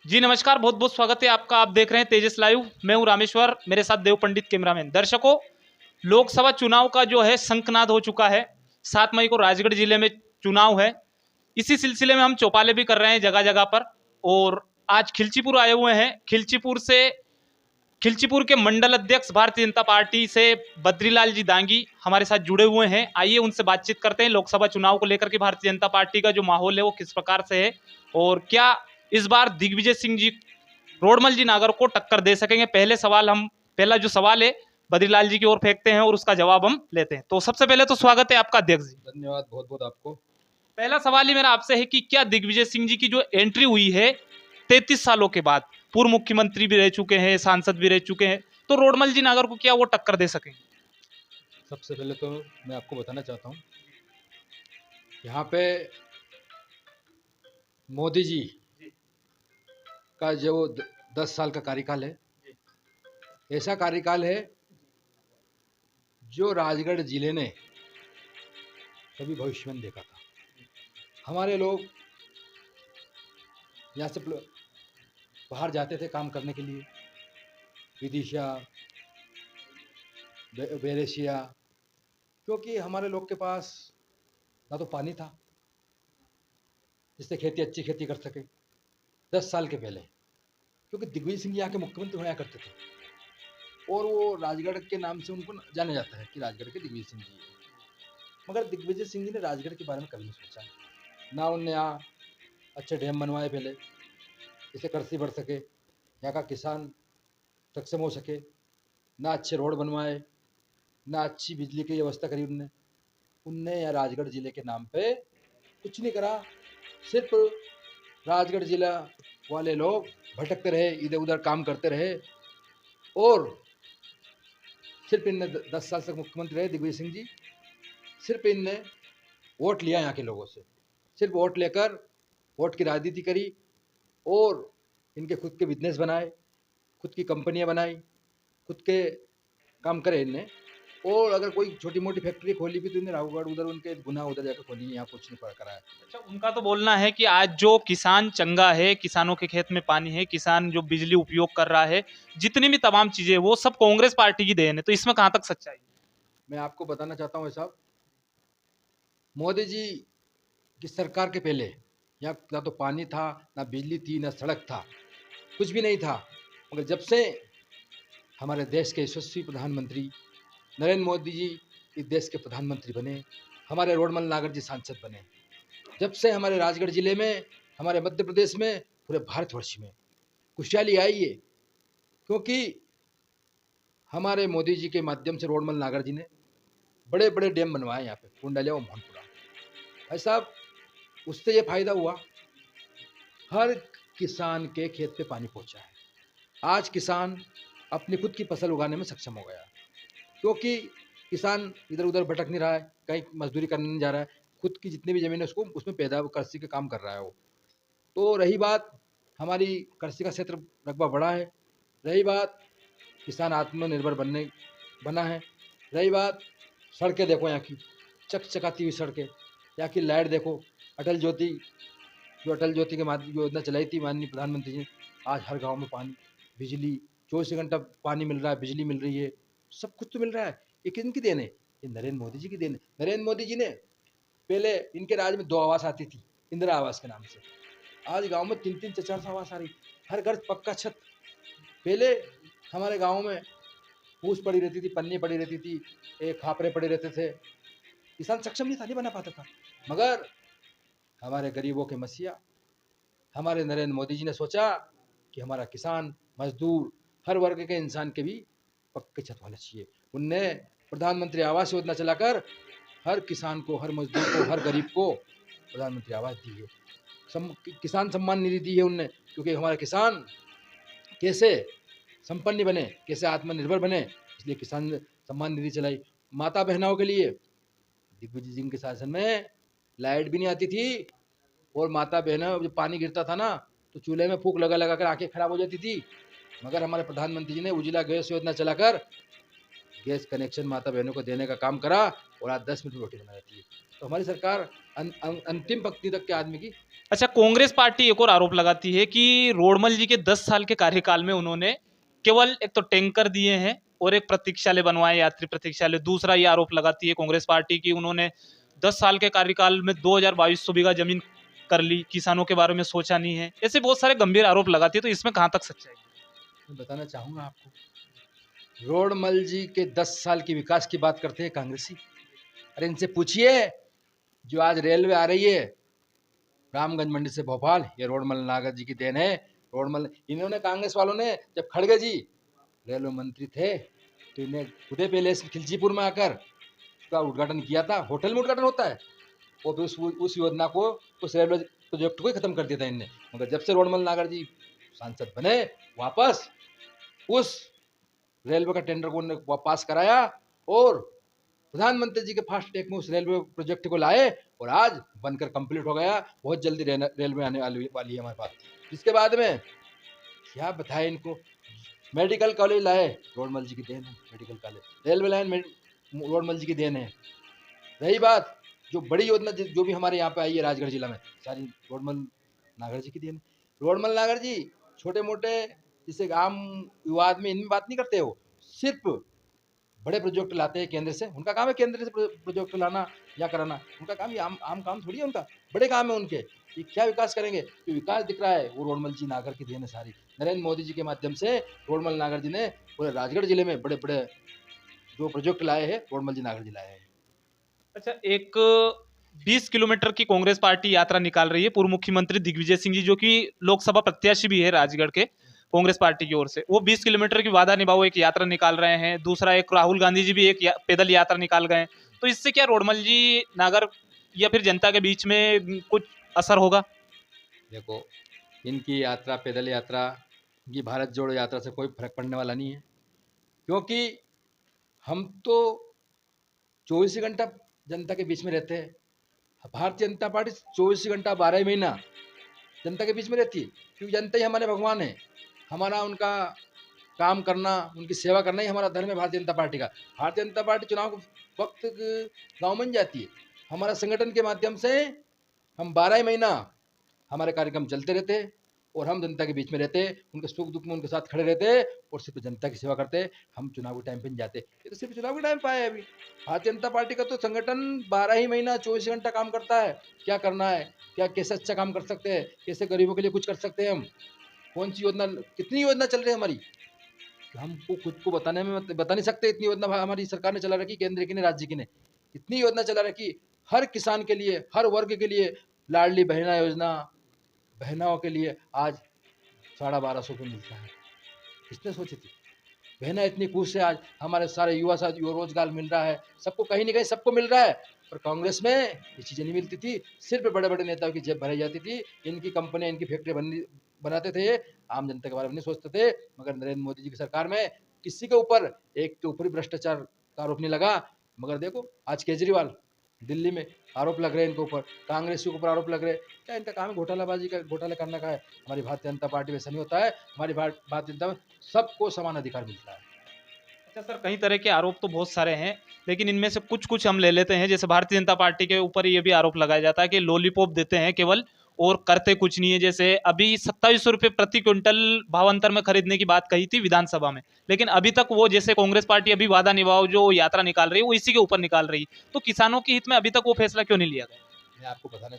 जी नमस्कार, बहुत बहुत स्वागत है आपका। आप देख रहे हैं तेजस लाइव। मैं हूं रामेश्वर, मेरे साथ देव पंडित कैमरामैन। दर्शकों, लोकसभा चुनाव का जो है शंखनाद हो चुका है। 7 मई को राजगढ़ जिले में चुनाव है। इसी सिलसिले में हम चौपाले भी कर रहे हैं जगह जगह पर। और आज खिलचीपुर आए हुए हैं। खिलचीपुर के मंडल अध्यक्ष भारतीय जनता पार्टी से बद्रीलाल जी दांगी हमारे साथ जुड़े हुए हैं। आइए उनसे बातचीत करते हैं। लोकसभा चुनाव को लेकर के भारतीय जनता पार्टी का जो माहौल है वो किस प्रकार से है, और क्या इस बार दिग्विजय सिंह जी रोडमल जी नागर को टक्कर दे सकेंगे। पहला जो सवाल है बद्रीलाल जी की ओर फेंकते हैं और उसका जवाब हम लेते हैं। तो सबसे पहले तो स्वागत है आपका अध्यक्ष जी। धन्यवाद बहुत बहुत आपको। पहला सवाल ही मेरा आपसे है कि क्या दिग्विजय सिंह जी की जो एंट्री हुई है 33 सालों के बाद, पूर्व मुख्यमंत्री भी रह चुके हैं, सांसद भी रह चुके हैं, तो रोडमल जी नागर को क्या वो टक्कर दे सकेंगे? सबसे पहले तो मैं आपको बताना चाहता हूँ, यहाँ पे मोदी जी का जो 10 साल का कार्यकाल है, ऐसा कार्यकाल है जो राजगढ़ जिले ने कभी भविष्य में नहीं देखा था। हमारे लोग यहाँ से बाहर जाते थे काम करने के लिए, विदिशा, बेरेशिया, क्योंकि हमारे लोग के पास ना तो पानी था जिससे अच्छी खेती कर सके। 10 साल के पहले, क्योंकि दिग्विजय सिंह यहाँ के मुख्यमंत्री होया करते थे और वो राजगढ़ के नाम से उनको जाना जाता है कि राजगढ़ के दिग्विजय सिंह जी हैं। मगर दिग्विजय सिंह जी ने राजगढ़ के बारे में कभी नहीं सोचा। ना उनने यहाँ अच्छे डैम बनवाए पहले, जिससे कृषि बढ़ सके, यहाँ का किसान सक्षम हो सके। ना अच्छे रोड बनवाए, ना अच्छी बिजली की व्यवस्था करी उनने। उनने यहाँ राजगढ़ जिले के नाम पे कुछ नहीं करा। सिर्फ राजगढ़ जिला वाले लोग भटकते रहे, इधर उधर काम करते रहे और सिर्फ इनने 10 साल तक मुख्यमंत्री रहे दिग्विजय सिंह जी। सिर्फ इनने वोट लिया यहाँ के लोगों से, सिर्फ वोट लेकर वोट की राजनीति करी और इनके खुद के बिजनेस बनाए, खुद की कंपनियां बनाई, खुद के काम करे इनने। और अगर कोई छोटी मोटी फैक्ट्री खोली भी तो इन्हें राघवगढ़ उधर उनके गुना उधर जाकर खोली, यहाँ कुछ नहीं कराया। अच्छा, उनका तो बोलना है कि आज जो किसान चंगा है, किसानों के खेत में पानी है, किसान जो बिजली उपयोग कर रहा है, जितनी भी तमाम चीजें वो सब कांग्रेस पार्टी की देन है। तो इसमें कहां तक सच्चाई है? मैं आपको बताना चाहता हूँ साहब, मोदी जी की सरकार के पहले यहाँ ना तो पानी था, ना बिजली थी, ना सड़क था, कुछ भी नहीं था। मगर जब से हमारे देश के यशस्वी प्रधानमंत्री नरेंद्र मोदी जी इस देश के प्रधानमंत्री बने, हमारे रोडमल नागर जी सांसद बने, जब से हमारे राजगढ़ जिले में, हमारे मध्य प्रदेश में, पूरे भारतवर्ष में खुशहाली आई है। क्योंकि हमारे मोदी जी के माध्यम से रोडमल नागर जी ने बड़े बड़े डैम बनवाए यहाँ पे, कुंडलिया और मोहनपुरा। भाई साहब, उससे ये फायदा हुआ, हर किसान के खेत पे पानी पहुंचा है। आज किसान अपनी खुद की फसल उगाने में सक्षम हो गया, क्योंकि किसान इधर उधर भटक नहीं रहा है, कहीं मजदूरी करने नहीं जा रहा है, खुद की जितनी भी जमीन है उसको उसमें पैदा कृषि का काम कर रहा है वो। तो रही बात, हमारी कृषि का क्षेत्र रकबा बढ़ा है। रही बात, किसान आत्मनिर्भर बना है। रही बात, सड़कें देखो यहाँ की चकचकाती हुई सड़कें, यहाँ की लाइट देखो, अटल ज्योति, जो अटल ज्योति के माध्यम योजना चलाई थी माननीय प्रधानमंत्री जी ने, आज हर गांव में पानी, बिजली, 24 घंटा पानी मिल रहा है, बिजली मिल रही है, सब कुछ तो मिल रहा है। ये किनकी देन है? ये नरेंद्र मोदी जी की देन है। नरेंद्र मोदी जी ने पहले इनके राज में 2 आवास आती थी इंदिरा आवास के नाम से, आज गांव में 3-3 4-4 आवास आ रही, हर घर पक्का छत। पहले हमारे गांव में फूस पड़ी रहती थी, पन्नी पड़ी रहती थी, एक खापरे पड़े रहते थे, किसान सक्षम नहीं था, नहीं बना पाता था। मगर हमारे गरीबों के मसीहा हमारे नरेंद्र मोदी जी ने सोचा कि हमारा किसान, मजदूर, हर वर्ग के इंसान के भी पक्के छत होने चाहिए। उनने प्रधानमंत्री आवास योजना चलाकर हर किसान को, हर मजदूर को, हर गरीब को प्रधानमंत्री आवास दी है। किसान सम्मान निधि दी है उनने, क्योंकि हमारे किसान कैसे संपन्न बने, कैसे आत्मनिर्भर बने, इसलिए किसान सम्मान निधि चलाई। माता बहनों के लिए दिग्विजय सिंह के शासन में लाइट भी नहीं आती थी, और माता बहनों जब पानी गिरता था ना तो चूल्हे में फूंक लगा कर आंखें खराब हो जाती थी। मगर हमारे प्रधानमंत्री जी ने उज्ज्वला गैस योजना चलाकर गैस कनेक्शन माता बहनों को देने का काम करा और आज 10 मिनट में रोटी बना देती है। तो हमारी सरकार अंतिम पंक्ति तक के आदमी की। अच्छा, कांग्रेस पार्टी एक और आरोप लगाती है कि रोडमल जी के 10 साल के कार्यकाल में उन्होंने केवल एक तो टैंकर दिए हैं और एक प्रतीक्षालय बनवाए, यात्री प्रतीक्षालय। दूसरा ये आरोप लगाती है कांग्रेस पार्टी की उन्होंने 10 साल के कार्यकाल में 2200 बीघा जमीन कर ली, किसानों के बारे में सोचा नहीं है। ऐसे बहुत सारे गंभीर आरोप लगाती है, तो इसमें कहां तक सच्चाई है? मैं बताना चाहूंगा आपको, रोडमल जी के 10 साल के विकास की बात करते हैं कांग्रेसी। अरे इनसे पूछिए, जो आज रेलवे आ रही है रामगंज मंडी से भोपाल, ये रोडमल नागर जी की देन है। रोडमल इन्होंने, कांग्रेस वालों ने, जब खड़गे जी रेलवे मंत्री थे तो इन्हें खुदे पैलेस खिलचीपुर में आकर उसका उद्घाटन किया था। होटल में उद्घाटन होता है। और फिर उस योजना को, उस रेलवे प्रोजेक्ट को ही खत्म कर दिया था इनने। मगर जब से रोडमल नागर जी सांसद बने, वापस उस रेलवे का टेंडर को पास कराया और प्रधानमंत्री जी के फास्ट ट्रैक में उस रेलवे प्रोजेक्ट को लाए और आज बनकर कंप्लीट हो गया। बहुत जल्दी रेलवे आने वाली है हमारे पास। इसके बाद में क्या बताए इनको, मेडिकल कॉलेज लाए, रोडमल जी की देन है। Medical college, railway line Rodmal ji की देन है। रही बात जो बड़ी योजना जो भी हमारे यहाँ पे आई है राजगढ़ जिला में, सारी रोडमल नागर जी की देन है। रोडमल नागर जी छोटे मोटे जिसे आम विवाद में इनमें बात नहीं करते हो, सिर्फ बड़े प्रोजेक्ट लाते हैं केंद्र से। उनका काम है केंद्र से प्रोजेक्ट लाना या कराना। उनका काम ये आम काम थोड़ी है उनका, बड़े काम है उनके। ये क्या विकास करेंगे? जो विकास दिख रहा है वो रोडमल जी नागर की देन है सारी। नरेंद्र मोदी जी के माध्यम से रोडमल नागर जी ने पूरे राजगढ़ जिले में बड़े बड़े जो प्रोजेक्ट लाए हैं, रोडमल जी नागर जी लाए हैं। अच्छा, एक 20 किलोमीटर की कांग्रेस पार्टी यात्रा निकाल रही है। पूर्व मुख्यमंत्री दिग्विजय सिंह जी, जो कि लोकसभा प्रत्याशी भी है राजगढ़ के कांग्रेस पार्टी की ओर से, वो 20 किलोमीटर की वादा निभाओ एक यात्रा निकाल रहे हैं। दूसरा, एक राहुल गांधी जी भी एक पैदल यात्रा निकाल गए। तो इससे क्या रोडमल जी नागर या फिर जनता के बीच में कुछ असर होगा? देखो, इनकी यात्रा, पैदल यात्रा, इनकी भारत जोड़ो यात्रा से कोई फर्क पड़ने वाला नहीं है। क्योंकि हम तो 24 घंटा जनता के बीच में रहते हैं। भारतीय जनता पार्टी 24 घंटा 12 महीना जनता के बीच में रहती है। क्योंकि जनता ही हमारे भगवान है। हमारा उनका काम करना, उनकी सेवा करना ही हमारा धर्म है भारतीय जनता पार्टी का। भारतीय जनता पार्टी चुनाव के वक्त गाँव बन जाती है। हमारा संगठन के माध्यम से हम 12 महीना हमारे कार्यक्रम चलते रहते हैं और हम जनता के बीच में रहते, उनके सुख दुख में उनके साथ खड़े रहते और सिर्फ जनता की सेवा करते। हम चुनाव के टाइम पे नहीं जाते। ये तो सिर्फ चुनाव के टाइम पे आए। अभी भारतीय जनता पार्टी का तो संगठन 12 ही महीना 24 घंटा काम करता है। क्या करना है, क्या कैसे अच्छा काम कर सकते हैं, कैसे गरीबों के लिए कुछ कर सकते हैं हम, कौन सी योजना, कितनी योजना चल रही है हमारी, हमको खुद को बताने में बता नहीं सकते। इतनी योजना हमारी सरकार ने चला रखी, केंद्र की ने, राज्य की ने इतनी योजना चला रखी। हर किसान के लिए, हर वर्ग के लिए लाडली बहना योजना, बहनाओं के लिए आज 1250 रुपये मिलता है। किसने सोची थी? बहना इतनी खुश है आज। हमारे सारे युवा साथियों को रोजगार मिल रहा है, सबको कहीं ना कहीं सबको मिल रहा है। पर कांग्रेस में ये चीजें नहीं मिलती थी। सिर्फ बड़े बड़े नेताओं की जेब भराई जाती थी। इनकी कंपनियां, इनकी फैक्ट्री बनाते थे, आम जनता के बारे में नहीं सोचते थे। मगर नरेंद्र मोदी जी की सरकार में किसी के ऊपर, एक के ऊपर भी भ्रष्टाचार का आरोप नहीं लगा। मगर देखो आज केजरीवाल दिल्ली में आरोप लग रहे हैं इनके ऊपर, कांग्रेस के ऊपर आरोप लग रहे हैं। क्या इनका काम है? घोटालाबाजी का, घोटाला करने का है। हमारी भारतीय जनता पार्टी में ऐसा नहीं होता है। हमारी भारतीय जनता में सबको समान अधिकार मिलता है। अच्छा सर, कई तरह के आरोप तो बहुत सारे हैं, लेकिन इनमें से कुछ कुछ हम ले लेते हैं। जैसे भारतीय जनता पार्टी के ऊपर ये भी आरोप लगाया जाता है कि लॉलीपॉप देते हैं केवल और करते कुछ नहीं है। जैसे अभी 2700 रुपये प्रति क्विंटल भावांतर में खरीदने की बात कही थी विधानसभा में, लेकिन अभी तक वो, जैसे कांग्रेस पार्टी अभी वादा निभाओ जो यात्रा निकाल रही है, वो इसी के ऊपर निकाल रही है। तो किसानों के हित में अभी तक वो फैसला क्यों नहीं लिया गया? मैं आपको बताना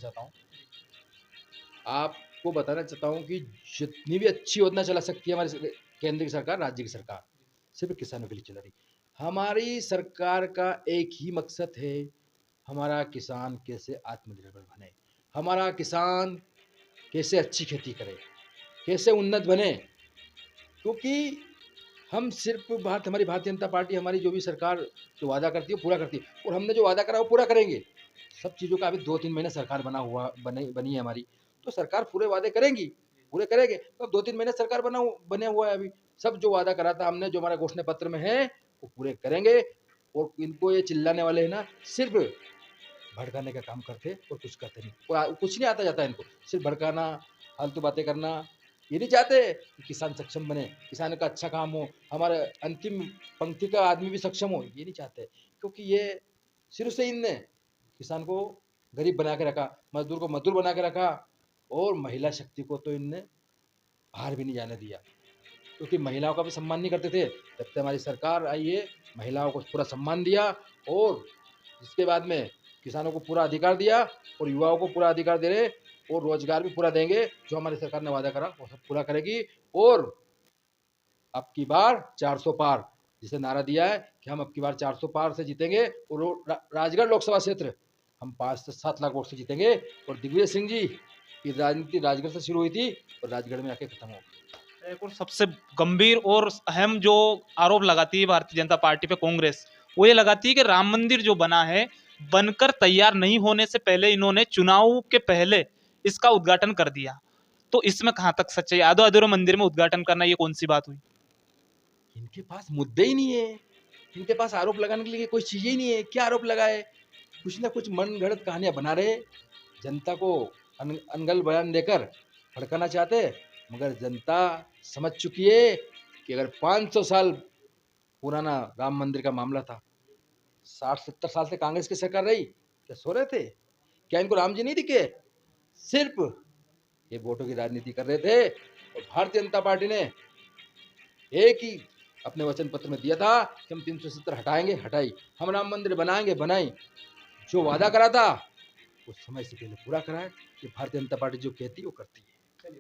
चाहता हूँ कि जितनी भी अच्छी योजना चला सकती है हमारी केंद्र की सरकार, राज्य की सरकार, सिर्फ किसानों के लिए चला रही। हमारी सरकार का एक ही मकसद है, हमारा किसान कैसे आत्मनिर्भर बने, हमारा किसान कैसे अच्छी खेती करे, कैसे उन्नत बने। क्योंकि हम सिर्फ हमारी भारतीय जनता पार्टी, हमारी जो भी सरकार जो वादा करती है वो पूरा करती है। और हमने जो वादा करा वो पूरा करेंगे। सब चीज़ों का अभी 2-3 महीने सरकार बनी है हमारी, तो सरकार पूरे वादे करेंगी, पूरे करेंगे। तो 2-3 महीने सरकार बने हुआ है अभी। सब जो वादा करा था हमने, जो हमारा घोषणा पत्र में है, वो पूरे करेंगे। और इनको ये चिल्लाने वाले हैं ना, सिर्फ भड़काने का काम करते और कुछ करते नहीं। कुछ नहीं आता जाता इनको, सिर्फ भड़काना, फालतू बातें करना, ये नहीं चाहते कि किसान सक्षम बने, किसान का अच्छा काम हो, हमारे अंतिम पंक्ति का आदमी भी सक्षम हो, ये नहीं चाहते। क्योंकि ये शुरू से इनने किसान को गरीब बना के रखा, मजदूर को मजदूर बना के रखा, और महिला शक्ति को तो इनने बाहर भी नहीं जाने दिया। क्योंकि महिलाओं का भी सम्मान नहीं करते थे। जब से हमारी सरकार आई है, महिलाओं को पूरा सम्मान दिया, और इसके बाद में किसानों को पूरा अधिकार दिया, और युवाओं को पूरा अधिकार दे रहे, और रोजगार भी पूरा देंगे। जो हमारी सरकार ने वादा करा वो सब पूरा करेगी। और अब की बार 400 पार, जिसे नारा दिया है कि हम अब की बार 400 पार से जीतेंगे, और राजगढ़ लोकसभा क्षेत्र हम 5 से 7 लाख वोट से जीतेंगे। और दिग्विजय सिंह जी की राजनीति राजगढ़ से शुरू हुई थी और राजगढ़ में आके खत्म हो गई। एक और सबसे गंभीर और अहम जो आरोप लगाती है भारतीय जनता पार्टी पे कांग्रेस, वो ये लगाती है कि राम मंदिर जो बना है, बनकर तैयार नहीं होने से पहले इन्होंने चुनाव के पहले इसका उद्घाटन कर दिया। तो इसमें कहां तक सच्चाई? आधो अधूरे मंदिर में उद्घाटन करना, ये कौन सी बात हुई? इनके पास मुद्दे ही नहीं है, इनके पास आरोप लगाने के लिए कोई चीज ही नहीं है। क्या आरोप लगाए? कुछ ना कुछ मन गढ़ंत कहानियां बना रहे, जनता को अनगल बयान देकर भड़काना चाहते। मगर जनता समझ चुकी है कि अगर 500 साल पुराना राम मंदिर का मामला था, 60-70 साल से कांग्रेस की सरकार रही, क्या सो रहे थे? क्या इनको राम जी नहीं दिखे? सिर्फ ये वोटों की राजनीति कर रहे थे। और भारतीय जनता पार्टी ने एक ही अपने वचन पत्र में दिया था कि हम 370 हटाएंगे, हटाई। हम राम मंदिर बनाएंगे, बनाई। जो वादा करा था वो समय से पहले पूरा कराए। कि भारतीय जनता पार्टी जो कहती है वो करती है।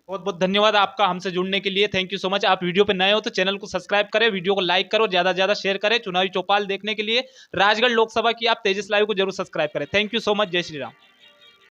बहुत बहुत धन्यवाद आपका हमसे जुड़ने के लिए। Thank you so much. आप वीडियो पे नए हो तो चैनल को सब्सक्राइब करें, वीडियो को लाइक करो, ज्यादा से ज्यादा शेयर करें। चुनावी चौपाल देखने के लिए राजगढ़ लोकसभा की आप तेजस लाइव को जरूर सब्सक्राइब करें। Thank you so much. जय श्री राम।